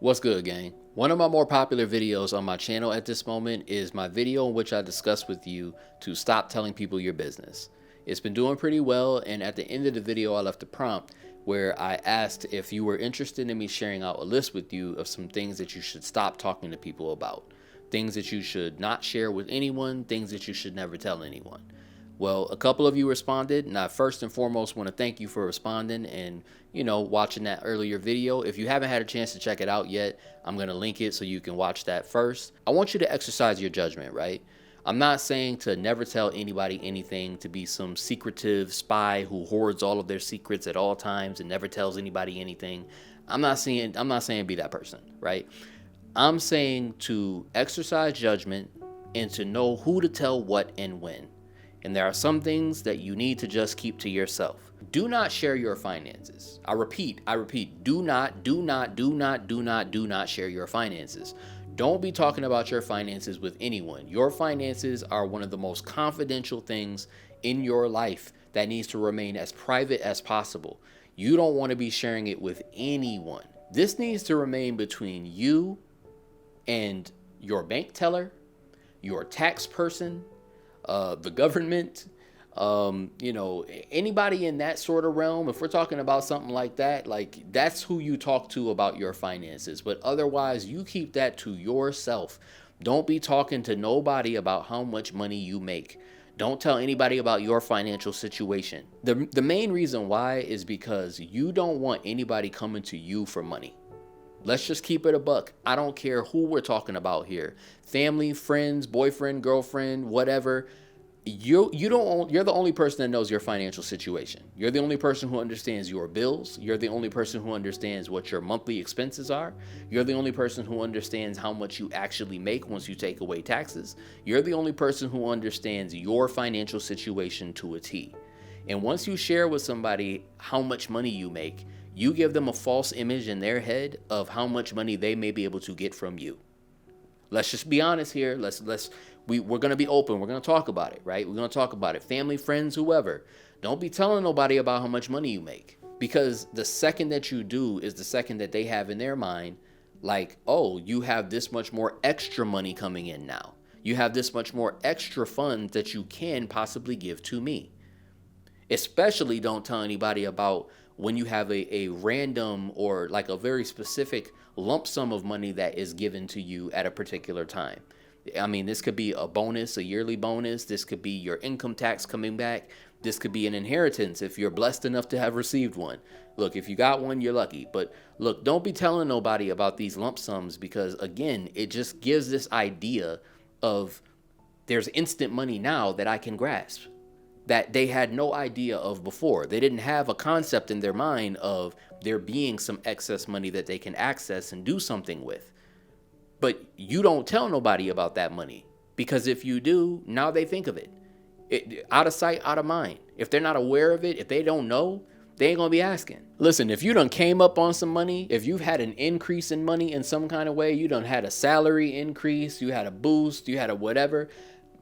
What's good, gang? One of my more popular videos on my channel at this moment is my video in which I discuss with you to stop telling people your business. It's been doing pretty well, and at the end of the video I left a prompt where I asked if you were interested in me sharing out a list with you of some things that you should stop talking to people about. Things that you should not share with anyone, things that you should never tell anyone. Well, a couple of you responded, and I first and foremost want to thank you for responding and, watching that earlier video. If you haven't had a chance to check it out yet, I'm going to link it so you can watch that first. I want you to exercise your judgment, right? I'm not saying to never tell anybody anything, to be some secretive spy who hoards all of their secrets at all times and never tells anybody anything. I'm not saying be that person, right? I'm saying to exercise judgment and to know who to tell what and when. And there are some things that you need to just keep to yourself. Do not share your finances. I repeat, do not share your finances. Don't be talking about your finances with anyone. Your finances are one of the most confidential things in your life that needs to remain as private as possible. You don't want to be sharing it with anyone. This needs to remain between you and your bank teller, your tax person, the government, anybody in that sort of realm. If we're talking about something like that, like that's who you talk to about your finances. But otherwise, you keep that to yourself. Don't be talking to nobody about how much money you make. Don't tell anybody about your financial situation. The main reason why is because you don't want anybody coming to you for money. Let's just keep it a buck. I don't care who we're talking about here. Family, friends, boyfriend, girlfriend, whatever. You're the only person that knows your financial situation. You're the only person who understands your bills. You're the only person who understands what your monthly expenses are. You're the only person who understands how much you actually make once you take away taxes. You're the only person who understands your financial situation to a T. And once you share with somebody how much money you make, you give them a false image in their head of how much money they may be able to get from you. Let's just be honest here. We're going to be open. We're going to talk about it, right? We're going to talk about it. Family, friends, whoever. Don't be telling nobody about how much money you make, because the second that you do is the second that they have in their mind, like, oh, you have this much more extra money coming in now. You have this much more extra funds that you can possibly give to me. Especially don't tell anybody about when you have a random or like a very specific lump sum of money that is given to you at a particular time. I mean, this could be a bonus, a yearly bonus. This could be your income tax coming back. This could be an inheritance if you're blessed enough to have received one. Look, if you got one, you're lucky. But look, don't be telling nobody about these lump sums, because again, it just gives this idea of there's instant money now that I can grasp, that they had no idea of before. They didn't have a concept in their mind of there being some excess money that they can access and do something with. But you don't tell nobody about that money, because if you do, now they think of it. Out of sight, out of mind. If they're not aware of it, if they don't know, they ain't gonna be asking. Listen, if you done came up on some money, if you've had an increase in money in some kind of way, you done had a salary increase, you had a boost, you had a whatever,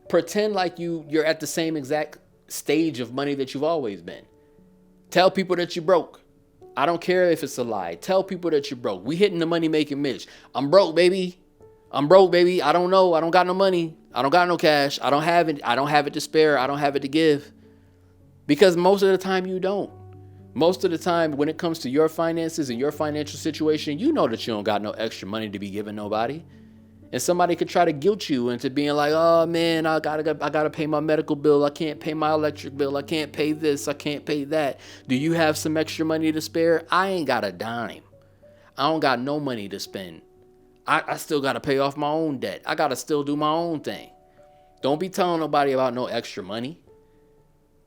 pretend like you're at the same exact stage of money that you've always been. Tell people that you broke. I don't care if it's a lie. Tell people that you broke. We hitting the money making Mitch. I'm broke, baby. I don't know. I don't got no money. I don't got no cash. I don't have it. I don't have it to spare. I don't have it to give. Because most of the time you don't. Most of the time when it comes to your finances and your financial situation, you know that you don't got no extra money to be giving nobody. And somebody could try to guilt you into being like, oh man, I gotta pay my medical bill. I can't pay my electric bill. I can't pay this. I can't pay that. Do you have some extra money to spare? I ain't got a dime. I don't got no money to spend. I still gotta pay off my own debt. I gotta still do my own thing. Don't be telling nobody about no extra money.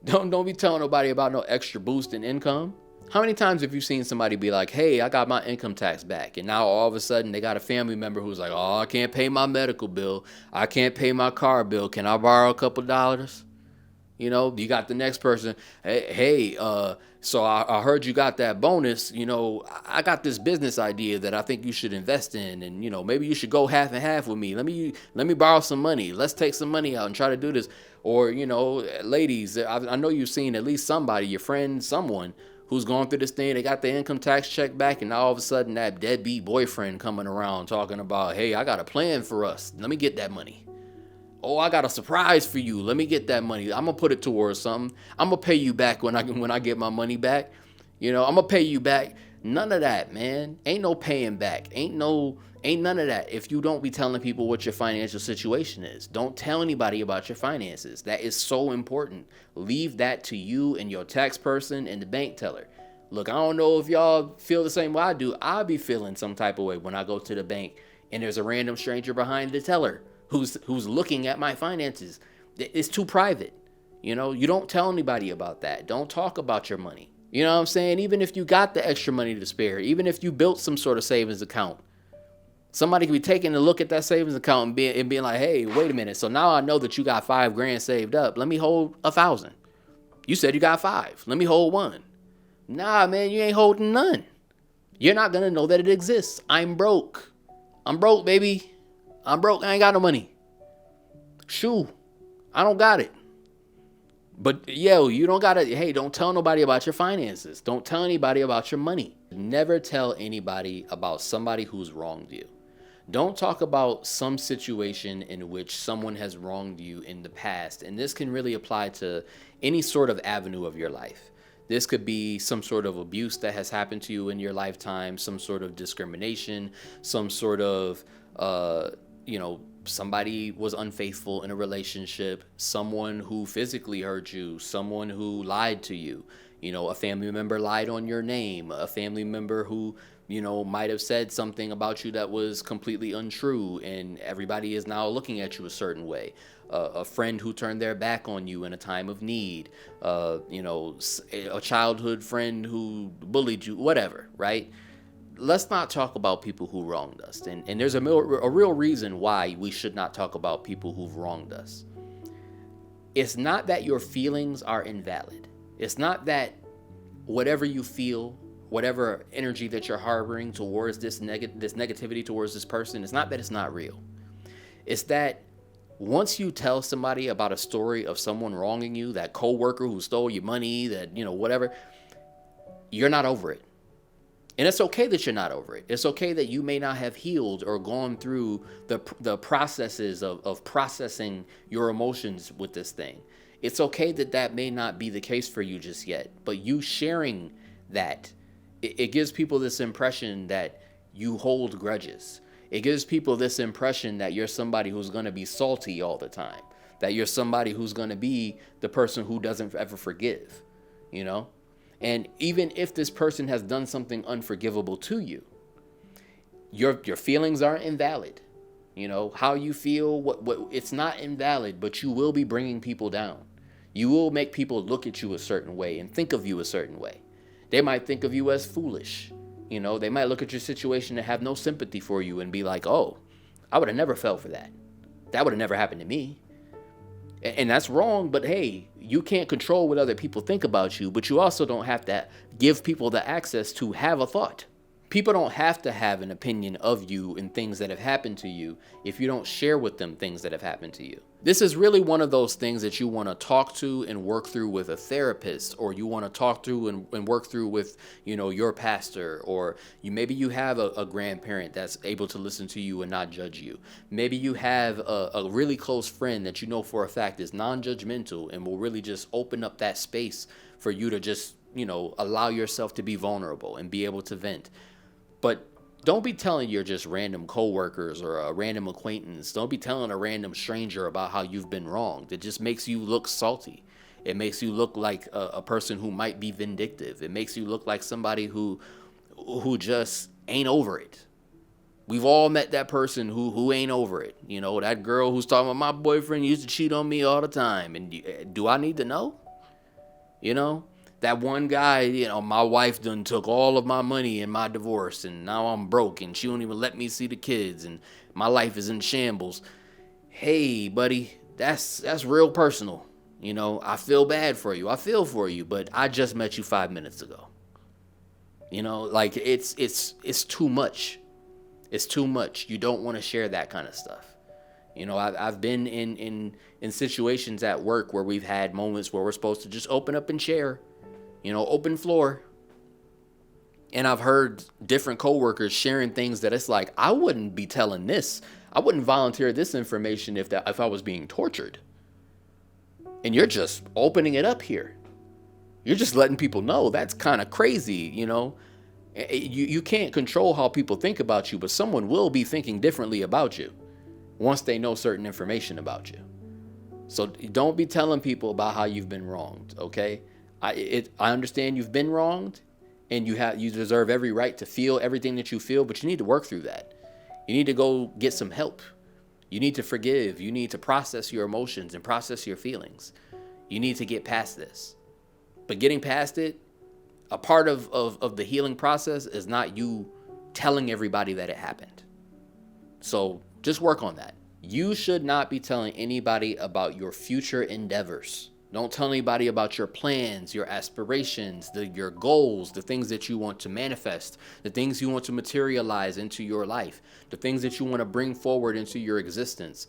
Don't be telling nobody about no extra boost in income. How many times have you seen somebody be like, hey, I got my income tax back, and now all of a sudden they got a family member who's like, oh, I can't pay my medical bill. I can't pay my car bill. Can I borrow a couple dollars? You got the next person. Hey, so I heard you got that bonus. I got this business idea that I think you should invest in, and maybe you should go half and half with me. Let me borrow some money. Let's take some money out and try to do this. Or ladies, I know you've seen at least somebody, your friend, someone who's going through this thing. They got the income tax check back, and now all of a sudden that deadbeat boyfriend coming around talking about, hey, I got a plan for us. Let me get that money. Oh, I got a surprise for you. Let me get that money. I'm gonna put it towards something. I'm gonna pay you back when I get my money back. You know, I'm gonna pay you back. None of that, man. Ain't no paying back. Ain't none of that. If you don't be telling people what your financial situation is, don't tell anybody about your finances. That is so important. Leave that to you and your tax person and the bank teller. Look, I don't know if y'all feel the same way I do. I'll be feeling some type of way when I go to the bank and there's a random stranger behind the teller who's looking at my finances. It's too private. You know, you don't tell anybody about that. Don't talk about your money. You know what I'm saying? Even if you got the extra money to spare, even if you built some sort of savings account, somebody could be taking a look at that savings account and being like, hey, wait a minute. So now I know that you got $5,000 saved up. Let me hold 1,000. You said you got 5. Let me hold 1. Nah, man, you ain't holding none. You're not going to know that it exists. I'm broke. I'm broke, baby. I'm broke. I ain't got no money. Shoo. I don't got it. But yo, you don't gotta, hey, don't tell nobody about your finances. Don't tell anybody about your money. Never tell anybody about somebody who's wronged you. Don't talk about some situation in which someone has wronged you in the past. And this can really apply to any sort of avenue of your life. This could be some sort of abuse that has happened to you in your lifetime, some sort of discrimination, some sort of, somebody was unfaithful in a relationship, someone who physically hurt you, someone who lied to you, a family member lied on your name, a family member who, might have said something about you that was completely untrue, and everybody is now looking at you a certain way. A friend who turned their back on you in a time of need, a childhood friend who bullied you, whatever, right? Let's not talk about people who wronged us. And there's a real reason why we should not talk about people who've wronged us. It's not that your feelings are invalid. It's not that whatever you feel, whatever energy that you're harboring towards this negativity towards this person, it's not that it's not real. It's that once you tell somebody about a story of someone wronging you, that coworker who stole your money, that, whatever, you're not over it. And it's okay that you're not over it. It's okay that you may not have healed or gone through the processes of processing your emotions with this thing. It's okay that may not be the case for you just yet. But you sharing that, it gives people this impression that you hold grudges. It gives people this impression that you're somebody who's going to be salty all the time. That you're somebody who's going to be the person who doesn't ever forgive, And even if this person has done something unforgivable to you, your feelings aren't invalid. How you feel, what it's not invalid, but you will be bringing people down. You will make people look at you a certain way and think of you a certain way. They might think of you as foolish. They might look at your situation and have no sympathy for you and be like, oh, I would have never fell for that. That would have never happened to me. And that's wrong, but hey, you can't control what other people think about you, but you also don't have to give people the access to have a thought. People don't have to have an opinion of you and things that have happened to you if you don't share with them things that have happened to you. This is really one of those things that you want to talk to and work through with a therapist, or you want to talk through and work through with, your pastor, or maybe you have a grandparent that's able to listen to you and not judge you. Maybe you have a really close friend that you know for a fact is non-judgmental and will really just open up that space for you to just, allow yourself to be vulnerable and be able to vent. But don't be telling your just random coworkers or a random acquaintance. Don't be telling a random stranger about how you've been wronged. It just makes you look salty. It makes you look like a person who might be vindictive. It makes you look like somebody who just ain't over it. We've all met that person who ain't over it. That girl who's talking about my boyfriend used to cheat on me all the time. And do I need to know? That one guy, my wife done took all of my money in my divorce, and now I'm broke, and she don't even let me see the kids, and my life is in shambles. Hey, buddy, that's real personal. I feel bad for you. I feel for you, but I just met you 5 minutes ago. It's too much. It's too much. You don't want to share that kind of stuff. I've been in situations at work where we've had moments where we're supposed to just open up and share. Open floor. And I've heard different coworkers sharing things that it's like, I wouldn't be telling this. I wouldn't volunteer this information if I was being tortured. And you're just opening it up here. You're just letting people know. That's kind of crazy, you know. You can't control how people think about you, but someone will be thinking differently about you once they know certain information about you. So don't be telling people about how you've been wronged, okay? I understand you've been wronged, and you deserve every right to feel everything that you feel, but you need to work through that. You need to go get some help. You need to forgive. You need to process your emotions and process your feelings. You need to get past this. But getting past it, a part of the healing process is not you telling everybody that it happened. So just work on that. You should not be telling anybody about your future endeavors. Don't tell anybody about your plans, your aspirations, your goals, the things that you want to manifest, the things you want to materialize into your life, the things that you want to bring forward into your existence.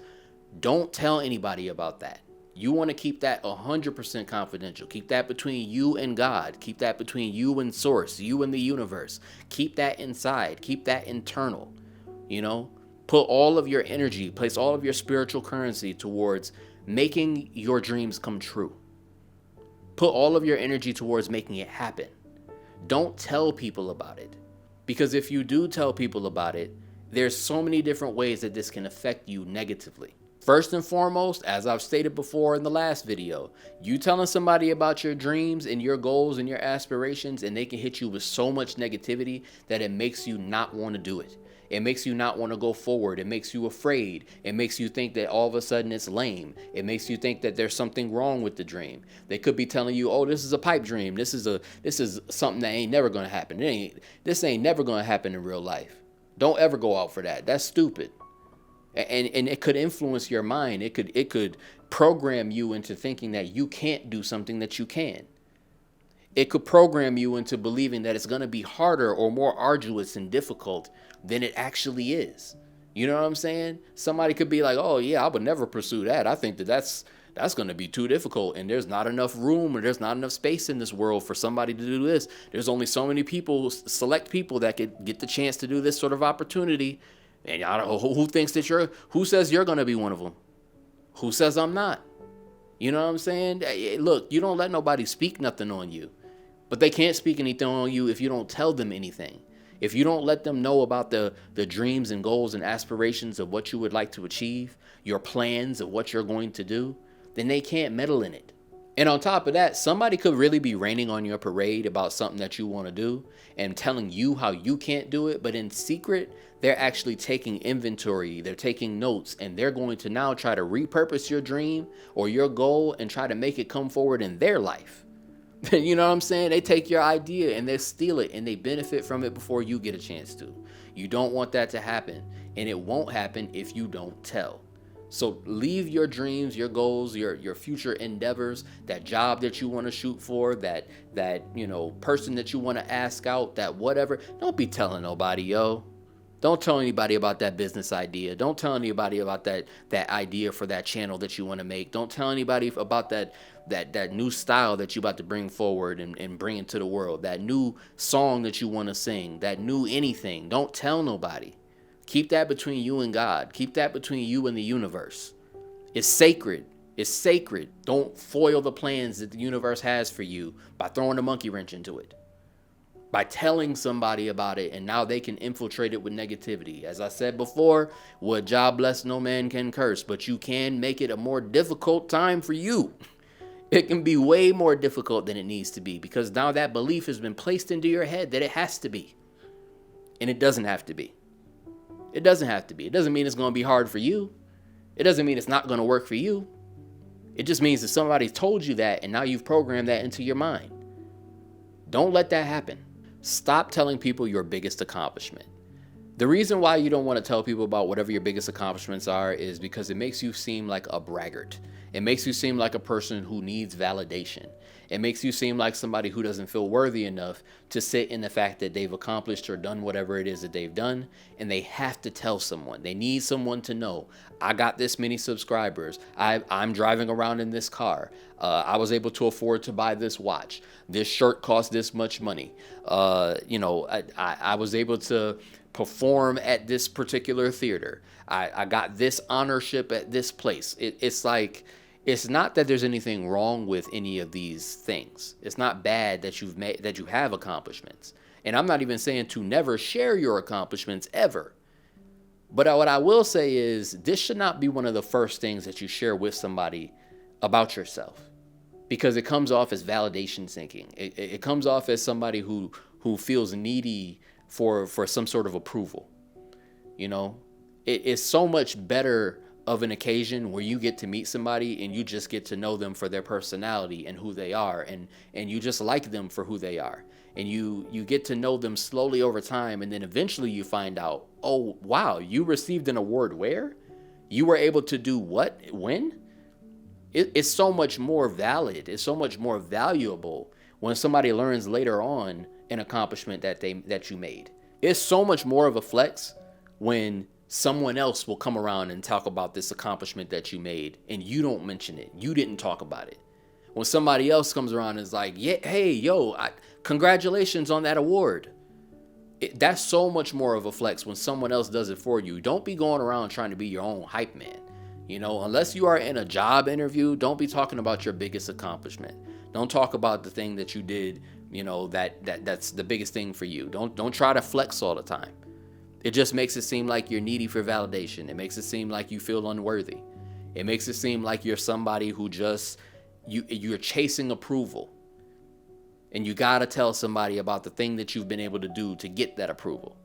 Don't tell anybody about that. You want to keep that 100% confidential. Keep that between you and God. Keep that between you and Source, you and the universe. Keep that inside. Keep that internal. You know, put all of your energy, place all of your spiritual currency towards making your dreams come true. Put all of your energy towards making it happen. Don't tell people about it. Because if you do tell people about it, there's so many different ways that this can affect you negatively. First and foremost, as I've stated before in the last video, you telling somebody about your dreams and your goals and your aspirations, and they can hit you with so much negativity that it makes you not want to do it. It makes you not want to go forward. It makes you afraid. It makes you think that all of a sudden it's lame. It makes you think that there's something wrong with the dream. They could be telling you, oh, this is a pipe dream. This is something that ain't never going to happen. This ain't never going to happen in real life. Don't ever go out for that. That's stupid. And it could influence your mind. It could program you into thinking that you can't do something that you can. It could program you into believing that it's going to be harder or more arduous and difficult than it actually is. You know what I'm saying? Somebody could be like, oh yeah, I would never pursue that. I think that's going to be too difficult, and there's not enough room, or there's not enough space in this world for somebody to do this. There's only so many people, select people, that could get the chance to do this sort of opportunity. And I don't know who says you're going to be one of them? Who says I'm not? You know what I'm saying? Look, you don't let nobody speak nothing on you, but they can't speak anything on you if you don't tell them anything. If you don't let them know about the dreams and goals and aspirations of what you would like to achieve, your plans of what you're going to do, then they can't meddle in it. And on top of that, somebody could really be raining on your parade about something that you want to do and telling you how you can't do it. But in secret, they're actually taking inventory. They're taking notes, and they're going to now try to repurpose your dream or your goal and try to make it come forward in their life. You know what I'm saying? They take your idea and they steal it, and they benefit from it before you get a chance to. You don't want that to happen, and it won't happen if you don't tell. So leave your dreams, your goals, your future endeavors, that job that you want to shoot for, that person that you want to ask out, that whatever. Don't be telling nobody, yo. Don't tell anybody about that business idea. Don't tell anybody about that idea for that channel that you want to make. Don't tell anybody about that new style that you about to bring forward and bring into the world. That new song that you want to sing. That new anything. Don't tell nobody. Keep that between you and God. Keep that between you and the universe. It's sacred. It's sacred. Don't foil the plans that the universe has for you by throwing a monkey wrench into it. By telling somebody about it, and now they can infiltrate it with negativity. As I said before, what job blessed no man can curse, but you can make it a more difficult time for you. It can be way more difficult than it needs to be, because now that belief has been placed into your head that it has to be. And it doesn't have to be. It doesn't have to be. It doesn't mean it's going to be hard for you. It doesn't mean it's not going to work for you. It just means that somebody told you that, and now you've programmed that into your mind. Don't let that happen. Stop telling people your biggest accomplishment. The reason why you don't want to tell people about whatever your biggest accomplishments are is because it makes you seem like a braggart. It makes you seem like a person who needs validation. It makes you seem like somebody who doesn't feel worthy enough to sit in the fact that they've accomplished or done whatever it is that they've done, and they have to tell someone. They need someone to know, I got this many subscribers. I'm driving around in this car. I was able to afford to buy this watch. This shirt cost this much money. I was able to perform at this particular theater. I got this honorship at this place. It's like, it's not that there's anything wrong with any of these things. It's not bad that you have accomplishments. And I'm not even saying to never share your accomplishments ever. But what I will say is this should not be one of the first things that you share with somebody about yourself, because it comes off as validation seeking. It comes off as somebody who feels needy for some sort of approval. You know, it's so much better of an occasion where you get to meet somebody and you just get to know them for their personality and who they are, and you just like them for who they are, and you get to know them slowly over time, and then eventually you find out, oh wow, you received an award where? You were able to do what? When? It's so much more valid, it's so much more valuable when somebody learns later on an accomplishment that you made. It's so much more of a flex when someone else will come around and talk about this accomplishment that you made and you don't mention it. You didn't talk about it. When somebody else comes around and is like, yeah, hey, yo, congratulations on that award. That's so much more of a flex when someone else does it for you. Don't be going around trying to be your own hype man. You know, unless you are in a job interview, don't be talking about your biggest accomplishment. Don't talk about the thing that you did, you know, that's the biggest thing for you. Don't try to flex all the time. It just makes it seem like you're needy for validation. It makes it seem like you feel unworthy. It makes it seem like you're somebody who just, you're chasing approval. And you gotta tell somebody about the thing that you've been able to do to get that approval.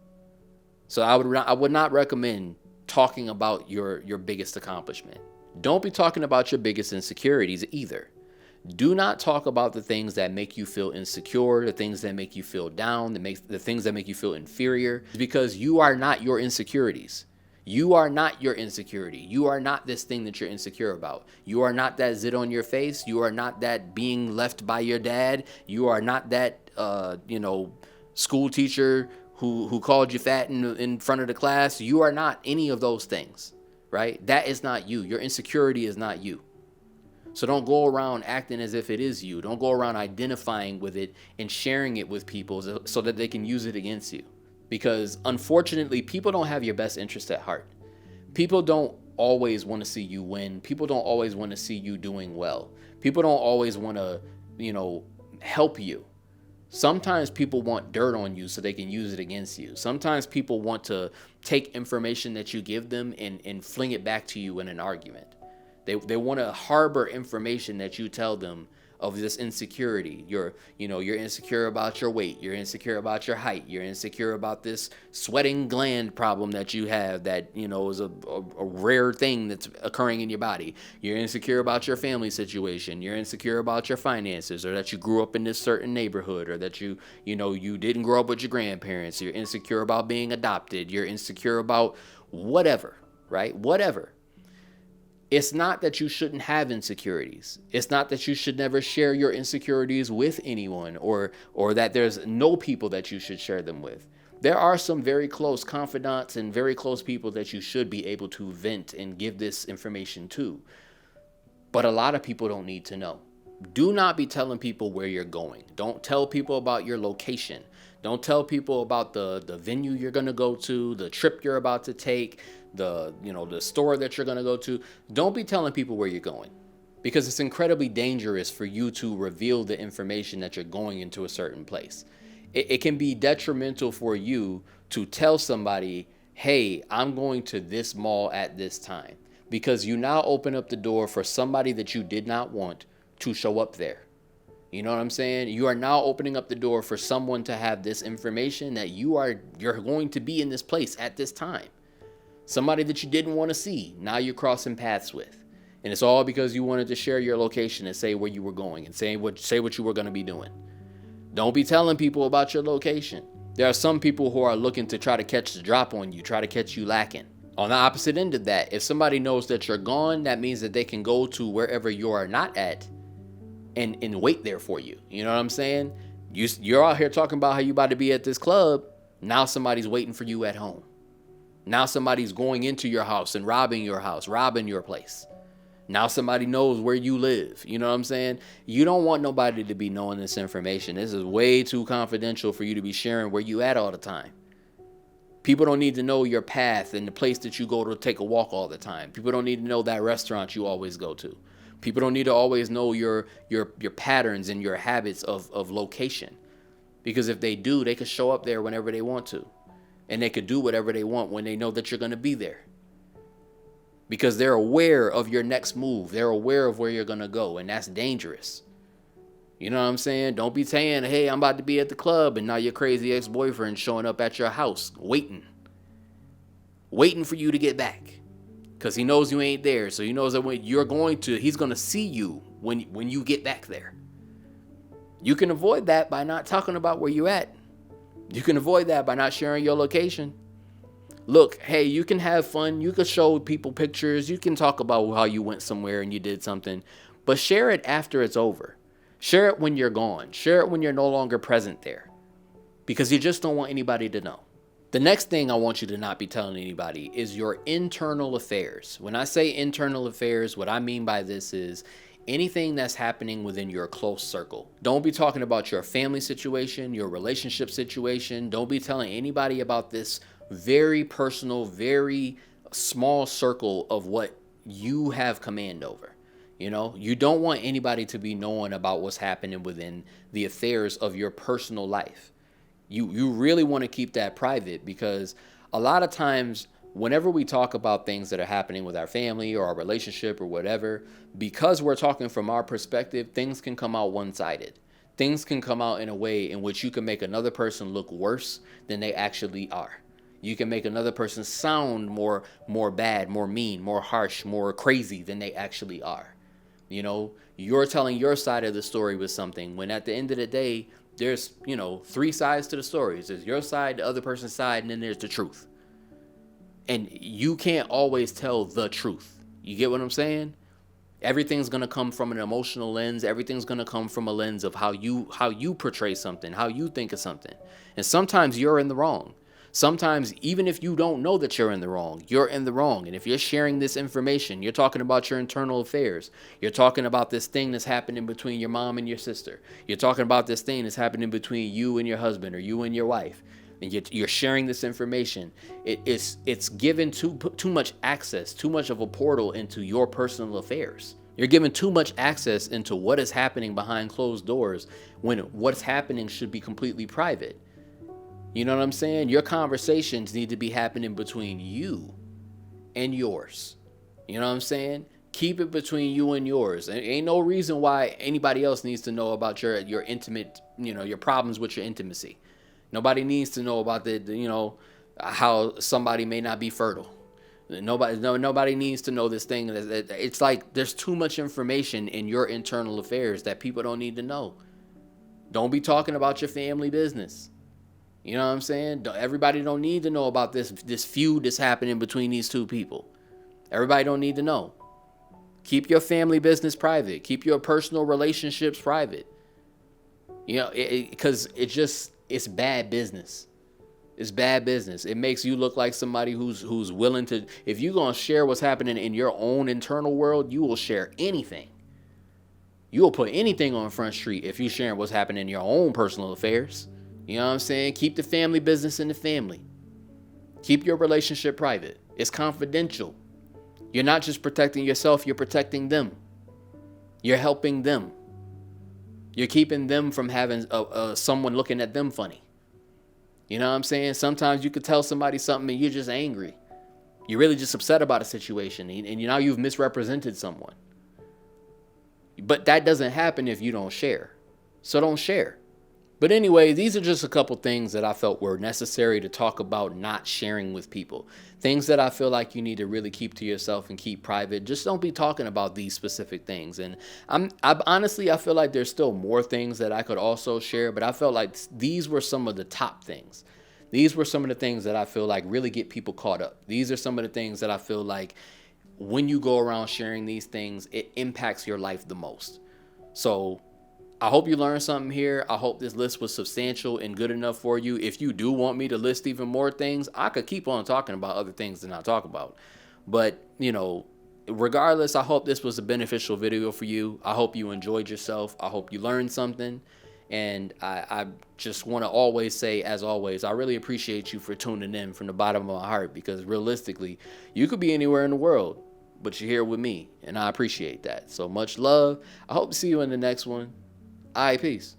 So I would not recommend talking about your biggest accomplishment. Don't be talking about your biggest insecurities either. Do not talk about the things that make you feel insecure, the things that make you feel down, the things that make you feel inferior, because you are not your insecurities. You are not your insecurity. You are not this thing that you're insecure about. You are not that zit on your face. You are not that being left by your dad. You are not that, school teacher who called you fat in front of the class. You are not any of those things, right? That is not you. Your insecurity is not you. So don't go around acting as if it is you. Don't go around identifying with it and sharing it with people so that they can use it against you. Because unfortunately, people don't have your best interest at heart. People don't always want to see you win. People don't always want to see you doing well. People don't always want to, help you. Sometimes people want dirt on you so they can use it against you. Sometimes people want to take information that you give them and fling it back to you in an argument. They want to harbor information that you tell them of this insecurity. You're insecure about your weight. You're insecure about your height. You're insecure about this sweating gland problem that you have that, is a rare thing that's occurring in your body. You're insecure about your family situation. You're insecure about your finances, or that you grew up in this certain neighborhood, or that you didn't grow up with your grandparents. You're insecure about being adopted. You're insecure about whatever, right? Whatever. It's not that you shouldn't have insecurities. It's not that you should never share your insecurities with anyone, or that there's no people that you should share them with. There are some very close confidants and very close people that you should be able to vent and give this information to. But a lot of people don't need to know. Do not be telling people where you're going. Don't tell people about your location. Don't tell people about the venue you're going to go to, the trip you're about to take, the store that you're going to go to. Don't be telling people where you're going, because it's incredibly dangerous for you to reveal the information that you're going into a certain place. It can be detrimental for you to tell somebody, hey, I'm going to this mall at this time, because you now open up the door for somebody that you did not want to show up there. You know what I'm saying? You are now opening up the door for someone to have this information that you're going to be in this place at this time. Somebody that you didn't want to see, now you're crossing paths with. And it's all because you wanted to share your location and say where you were going and say what you were going to be doing. Don't be telling people about your location. There are some people who are looking to try to catch the drop on you, try to catch you lacking. On the opposite end of that, if somebody knows that you're gone, that means that they can go to wherever you are not at and wait there for you. You know what I'm saying? You're out here talking about how you about to be at this club. Now somebody's waiting for you at home. Now somebody's going into your house and robbing your house, robbing your place. Now somebody knows where you live. You know what I'm saying? You don't want nobody to be knowing this information. This is way too confidential for you to be sharing where you at all the time. People don't need to know your path and the place that you go to take a walk all the time. People don't need to know that restaurant you always go to. People don't need to always know your patterns and your habits of location. Because if they do, they could show up there whenever they want to. And they could do whatever they want when they know that you're going to be there. Because they're aware of your next move. They're aware of where you're going to go. And that's dangerous. You know what I'm saying? Don't be saying, hey, I'm about to be at the club. And now your crazy ex-boyfriend showing up at your house waiting. Waiting for you to get back. Because he knows you ain't there. So he knows that when you're going to, he's going to see you when you get back there. You can avoid that by not talking about where you at. You can avoid that by not sharing your location. Look, hey, you can have fun. You can show people pictures. You can talk about how you went somewhere and you did something. But share it after it's over. Share it when you're gone. Share it when you're no longer present there. Because you just don't want anybody to know. The next thing I want you to not be telling anybody is your internal affairs. When I say internal affairs, what I mean by this is anything that's happening within your close circle. Don't be talking about your family situation, your relationship situation. Don't be telling anybody about this very personal, very small circle of what you have command over. You know, you don't want anybody to be knowing about what's happening within the affairs of your personal life. You really want to keep that private, because a lot of times whenever we talk about things that are happening with our family or our relationship or whatever, because we're talking from our perspective, things can come out one-sided. Things can come out in a way in which you can make another person look worse than they actually are. You can make another person sound more bad, more mean, more harsh, more crazy than they actually are. You know, you're telling your side of the story with something when at the end of the day, there's, you know, three sides to the story. There's your side, the other person's side, and then there's the truth. And you can't always tell the truth. You get what I'm saying? Everything's going to come from an emotional lens. Everything's going to come from a lens of how you portray something, how you think of something. And sometimes you're in the wrong. Sometimes, even if you don't know that you're in the wrong, you're in the wrong. And if you're sharing this information, you're talking about your internal affairs. You're talking about this thing that's happening between your mom and your sister. You're talking about this thing that's happening between you and your husband or you and your wife. And you're sharing this information. It's given too much access, too much of a portal into your personal affairs. You're given too much access into what is happening behind closed doors when what's happening should be completely private. You know what I'm saying? Your conversations need to be happening between you and yours. You know what I'm saying? Keep it between you and yours. There ain't no reason why anybody else needs to know about your intimate, you know, your problems with your intimacy. Nobody needs to know about how somebody may not be fertile. Nobody needs to know this thing. It's like there's too much information in your internal affairs that people don't need to know. Don't be talking about your family business. You know what I'm saying? Everybody don't need to know about this feud that's happening between these two people. Everybody don't need to know. Keep your family business private. Keep your personal relationships private. You know, because it's bad business. It's bad business. It makes you look like somebody who's willing to, if you're going to share what's happening in your own internal world, you will share anything. You will put anything on Front Street if you're sharing what's happening in your own personal affairs. You know what I'm saying? Keep the family business in the family. Keep your relationship private. It's confidential. You're not just protecting yourself, you're protecting them. You're helping them. You're keeping them from having someone looking at them funny. You know what I'm saying? Sometimes you could tell somebody something and you're just angry. You're really just upset about a situation and now you've misrepresented someone. But that doesn't happen if you don't share. So don't share. But anyway, these are just a couple things that I felt were necessary to talk about not sharing with people. Things that I feel like you need to really keep to yourself and keep private. Just don't be talking about these specific things. And I honestly, I feel like there's still more things that I could also share, but I felt like these were some of the top things. These were some of the things that I feel like really get people caught up. These are some of the things that I feel like when you go around sharing these things, it impacts your life the most. So I hope you learned something here. I hope this list was substantial and good enough for you. If you do want me to list even more things, I could keep on talking about other things than I talk about. But, you know, regardless, I hope this was a beneficial video for you. I hope you enjoyed yourself. I hope you learned something. And I just want to always say, as always, I really appreciate you for tuning in from the bottom of my heart, because realistically, you could be anywhere in the world, but you're here with me, and I appreciate that. So much love. I hope to see you in the next one. All right, peace.